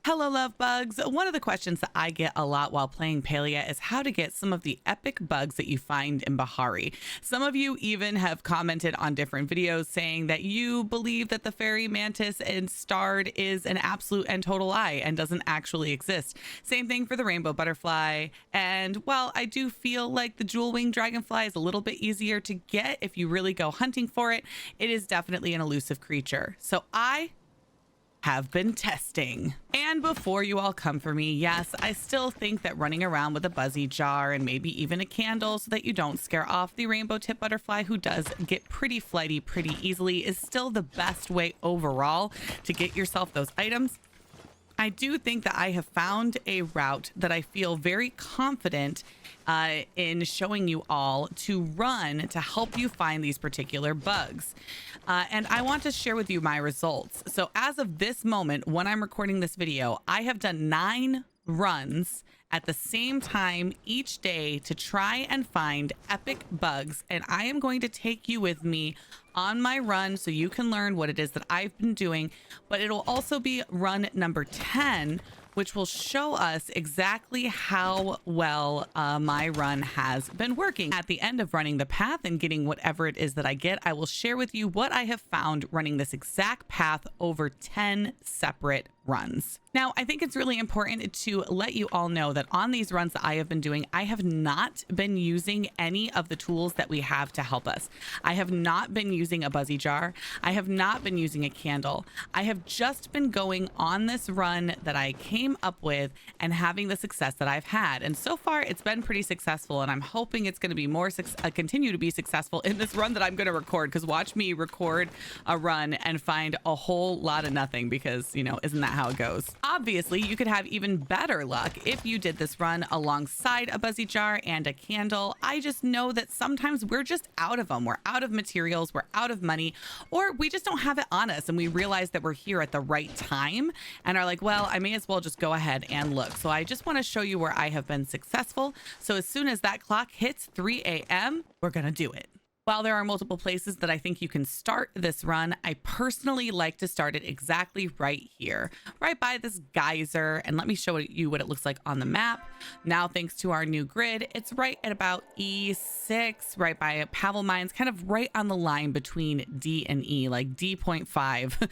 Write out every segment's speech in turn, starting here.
Hello, love bugs. One of the questions that I get a lot while playing Palia is how to get some of the epic bugs that you find in Bahari. Some of you even have commented on different videos saying that you believe that the fairy mantis in starred is an absolute and total lie and doesn't actually exist. Same thing for the rainbow butterfly. And while I do feel like the Jewelwing dragonfly is a little bit easier to get if you really go hunting for it, it is definitely an elusive creature. So I have been testing. And before you all come for me, yes, I still think that running around with a buzzy jar and maybe even a candle so that you don't scare off the rainbow tip butterfly, who does get pretty flighty pretty easily, is still the best way overall to get yourself those items. I do think that I have found a route that I feel very confident in showing you all to run to help you find these particular bugs. And I want to share with you my results. So as of this moment, when I'm recording this video, I have done 9 runs at the same time each day to try and find epic bugs. And I am going to take you with me on my run so you can learn what it is that I've been doing. But it'll also be run number 10, which will show us exactly how well my run has been working. At the end of running the path and getting whatever it is that I get, I will share with you what I have found running this exact path over 10 separate runs. Now, I think it's really important to let you all know that on these runs that I have been doing, I have not been using any of the tools that we have to help us. I have not been using a buzzy jar. I have not been using a candle. I have just been going on this run that I came up with and having the success that I've had. And so far, it's been pretty successful. And I'm hoping it's going to be more continue to be successful in this run that I'm going to record, because watch me record a run and find a whole lot of nothing, because, you know, isn't that how it goes? Obviously, you could have even better luck if you did this run alongside a buzzy jar and a candle. I just know that sometimes we're just out of them. We're out of materials, we're out of money, or we just don't have it on us, and we realize that we're here at the right time and are like, well, I may as well just go ahead and look. So I just want to show you where I have been successful. So as soon as that clock hits 3 a.m., we're gonna do it. While there are multiple places that I think you can start this run, I personally like to start it exactly right here, right by this geyser. And let me show you what it looks like on the map. Now, thanks to our new grid, it's right at about E6, right by Pavel Mines, kind of right on the line between D and E, like D.5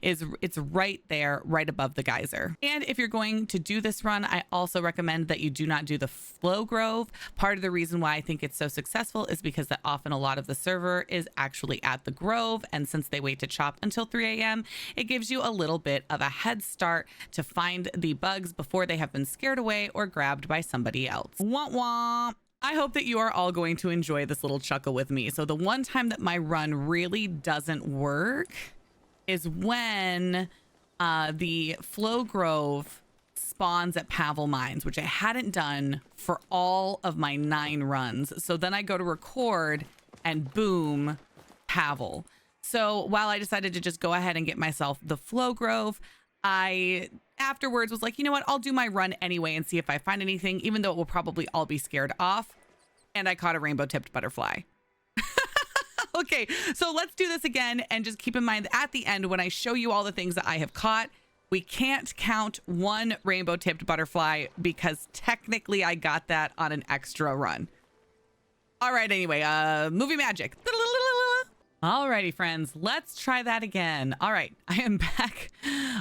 it's right there, right above the geyser. And if you're going to do this run, I also recommend that you do not do the flow grove. Part of the reason why I think it's so successful is because that often a lot of the server is actually at the grove, and since they wait to chop until 3 a.m., it gives you a little bit of a head start to find the bugs before they have been scared away or grabbed by somebody else. Womp womp. I hope that you are all going to enjoy this little chuckle with me. So the one time that my run really doesn't work is when the flow grove spawns at Pavel Mines, which I hadn't done for all of my 9 runs. So then I go to record and boom, Pavel. So while I decided to just go ahead and get myself the flow grove, I afterwards was like, you know what, I'll do my run anyway and see if I find anything, even though it will probably all be scared off. And I caught a rainbow tipped butterfly. Okay, so let's do this again, and just keep in mind that at the end, when I show you all the things that I have caught, we can't count one rainbow tipped butterfly because technically I got that on an extra run. All right, anyway, movie magic. Alrighty, friends, let's try that again. All right, I am back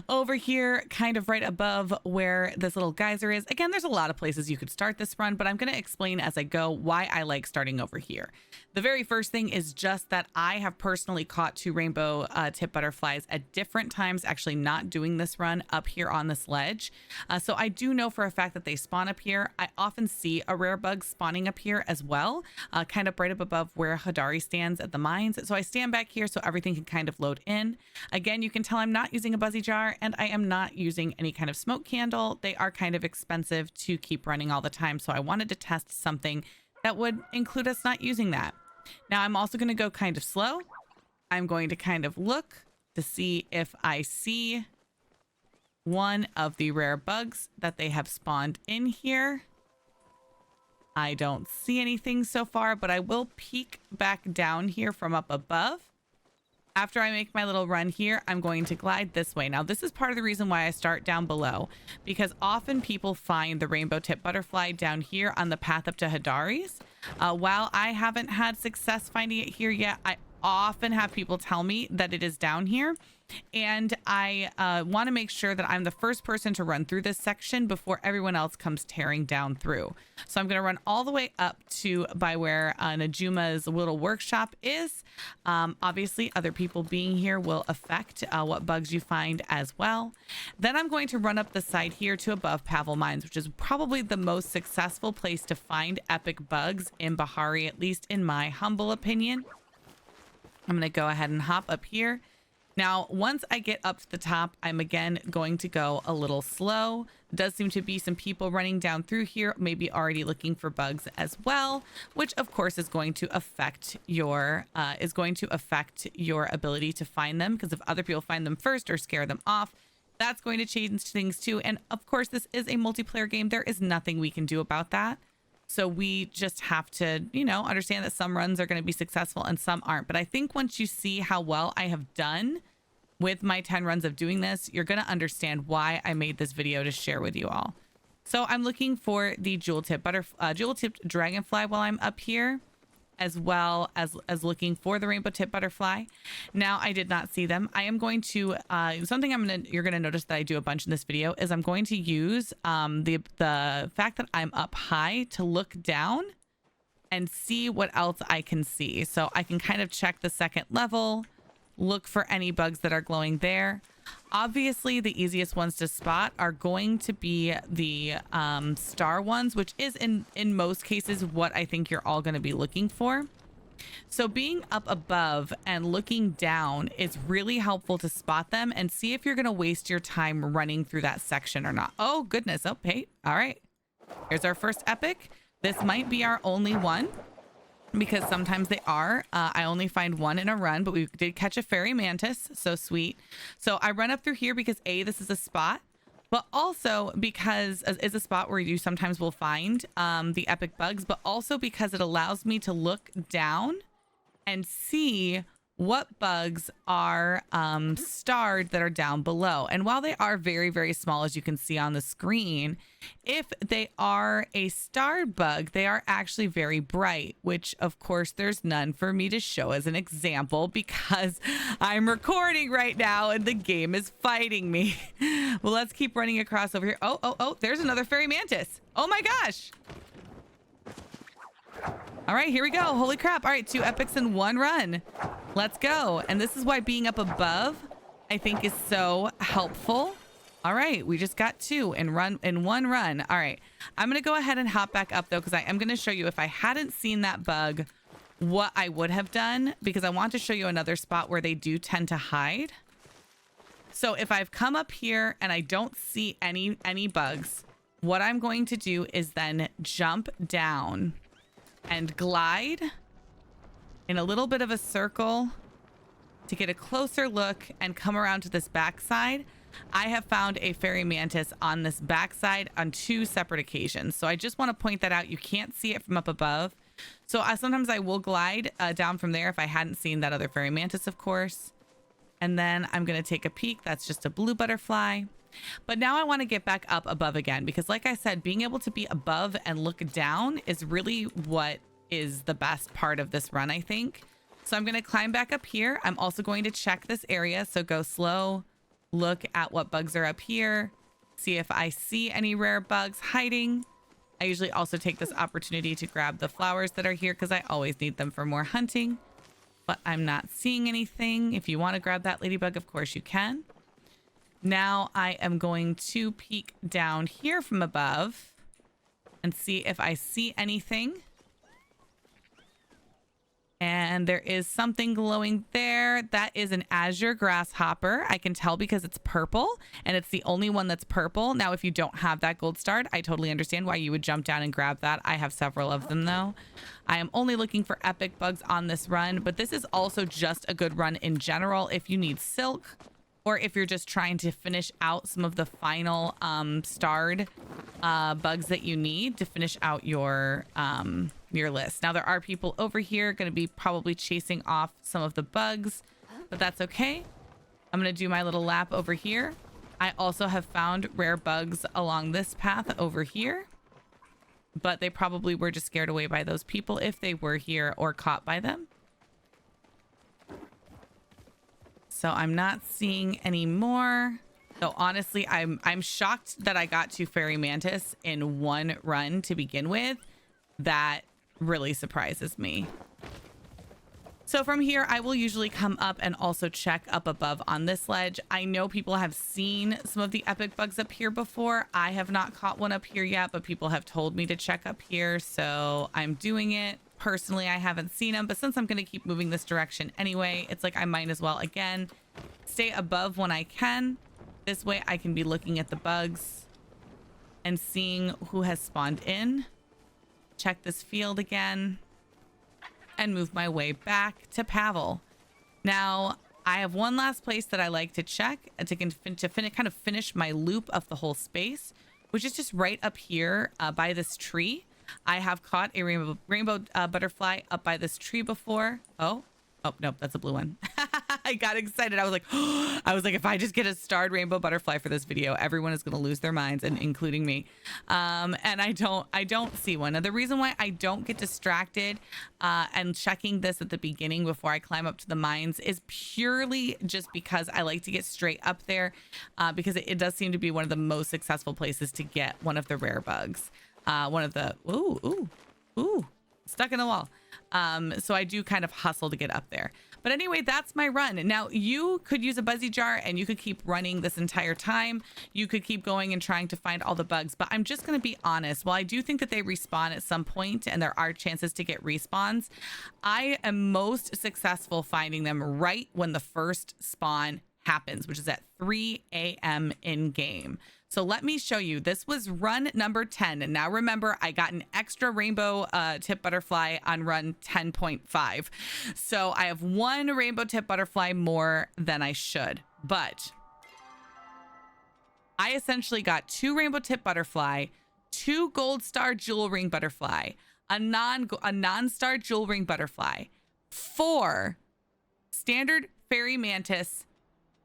over here, kind of right above where this little geyser is. Again, there's a lot of places you could start this run, but I'm going to explain as I go why I like starting over here. The very first thing is just that I have personally caught 2 rainbow tip butterflies at different times, actually not doing this run up here on this ledge. So I do know for a fact that they spawn up here. I often see a rare bug spawning up here as well, kind of right up above where Hadari stands at the mines. So I stand back here so everything can kind of load in. Again, you can tell I'm not using a buzzy jar, and I am not using any kind of smoke candle. They are kind of expensive to keep running all the time, so I wanted to test something that would include us not using that. Now I'm also going to go kind of slow. I'm going to kind of look to see if I see one of the rare bugs that they have spawned in here. I don't see anything so far, but I will peek back down here from up above. After I make my little run here, I'm going to glide this way. Now, this is part of the reason why I start down below, because often people find the rainbow tip butterfly down here on the path up to Hadari's. While I haven't had success finding it here yet, I often have people tell me that it is down here. And I want to make sure that I'm the first person to run through this section before everyone else comes tearing down through. So I'm going to run all the way up to by where Najuma's little workshop is. Obviously, other people being here will affect what bugs you find as well. Then I'm going to run up the side here to above Pavel Mines, which is probably the most successful place to find epic bugs in Bahari, at least in my humble opinion. I'm going to go ahead and hop up here. Now, once I get up to the top, I'm again going to go a little slow. Does seem to be some people running down through here, maybe already looking for bugs as well, which of course is going to affect your ability to find them, because if other people find them first or scare them off, that's going to change things too. And of course, this is a multiplayer game. There is nothing we can do about that. So we just have to, understand that some runs are going to be successful and some aren't. But I think once you see how well I have done with my 10 runs of doing this, you're going to understand why I made this video to share with you all. So I'm looking for the jewel tipped dragonfly while I'm up here, as well as looking for the rainbow tip butterfly. Now, I did not see them. I am going to something you're gonna notice that I do a bunch in this video is I'm going to use the fact that I'm up high to look down and see what else I can see. So I can kind of check the second level, look for any bugs that are glowing there. Obviously, the easiest ones to spot are going to be the star ones, which is in most cases what I think you're all going to be looking for. So being up above and looking down is really helpful to spot them and see if you're going to waste your time running through that section or not. Oh, goodness. Oh, hey. All right. Here's our first epic. This might be our only one, because sometimes they are. I only find one in a run, but we did catch a fairy mantis. So sweet. So I run up through here because A, this is a spot, but also because it's a spot where you sometimes will find the epic bugs, but also because it allows me to look down and see what bugs are starred that are down below. And while they are very, very small, as you can see on the screen, if they are a starred bug, they are actually very bright, which of course there's none for me to show as an example because I'm recording right now and the game is fighting me. Well, let's keep running across over here. Oh, there's another fairy mantis. Oh my gosh. All right, here we go. Holy crap. All right, 2 epics in one run. Let's go. And this is why being up above, I think, is so helpful. All right, we just got 2 in one run. All right, I'm going to go ahead and hop back up, though, because I am going to show you if I hadn't seen that bug, what I would have done, because I want to show you another spot where they do tend to hide. So if I've come up here and I don't see any bugs, what I'm going to do is then jump down and glide in a little bit of a circle to get a closer look and come around to this backside. I have found a fairy mantis on this backside on 2 separate occasions. So I just want to point that out. You can't see it from up above. So sometimes I will glide down from there if I hadn't seen that other fairy mantis, of course. And then I'm going to take a peek. That's just a blue butterfly. But now I want to get back up above again, because like I said, being able to be above and look down is really what is the best part of this run, I think. So I'm going to climb back up here. I'm also going to check this area. So go slow, look at what bugs are up here, see if I see any rare bugs hiding. I usually also take this opportunity to grab the flowers that are here because I always need them for more hunting, but I'm not seeing anything. If you want to grab that ladybug, of course you can. Now I am going to peek down here from above and see if I see anything. And there is something glowing there. That is an azure grasshopper. I can tell because it's purple and it's the only one that's purple. Now, if you don't have that gold starred, I totally understand why you would jump down and grab that. I have several of them though. I am only looking for epic bugs on this run, but this is also just a good run in general if you need silk, or if you're just trying to finish out some of the final starred bugs that you need to finish out your list. Now, there are people over here going to be probably chasing off some of the bugs. but that's okay. I'm going to do my little lap over here. I also have found rare bugs along this path over here, but they probably were just scared away by those people if they were here or caught by them. So I'm not seeing any more. So honestly, I'm shocked that I got to Fairy Mantis in one run to begin with. That really surprises me. So from here, I will usually come up and also check up above on this ledge. I know people have seen some of the epic bugs up here before. I have not caught one up here yet, but people have told me to check up here, so I'm doing it. Personally, I haven't seen them, but since I'm going to keep moving this direction anyway, it's like I might as well, again, stay above when I can. This way I can be looking at the bugs and seeing who has spawned in. Check this field again. And move my way back to Pavel. Now, I have one last place that I like to check to kind of finish my loop of the whole space, which is just right up here by this tree. I have caught a rainbow butterfly up by this tree before. Oh, nope, that's a blue one. I got excited. I was like, if I just get a starred rainbow butterfly for this video, everyone is going to lose their minds, and including me. And I don't see one. Now, the reason why I don't get distracted and checking this at the beginning before I climb up to the mines is purely just because I like to get straight up there because it does seem to be one of the most successful places to get one of the rare bugs. One of the, ooh, stuck in the wall. So I do kind of hustle to get up there. But anyway, that's my run. Now, you could use a buzzy jar and you could keep running this entire time. You could keep going and trying to find all the bugs. But I'm just going to be honest. While I do think that they respawn at some point and there are chances to get respawns, I am most successful finding them right when the first spawn happens, which is at 3 a.m. in game. So let me show you. This was run number 10. And now remember, I got an extra rainbow tip butterfly on run 10.5. So I have one rainbow tip butterfly more than I should. But I essentially got 2 rainbow tip butterfly, 2 gold star jewel ring butterfly, a non-star jewel ring butterfly, 4 standard fairy mantis,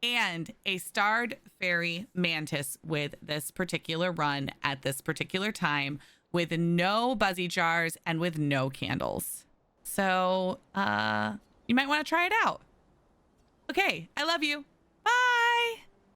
and a starred fairy mantis with this particular run at this particular time with no buzzy jars and with no candles. So you might want to try it out. Okay, I love you.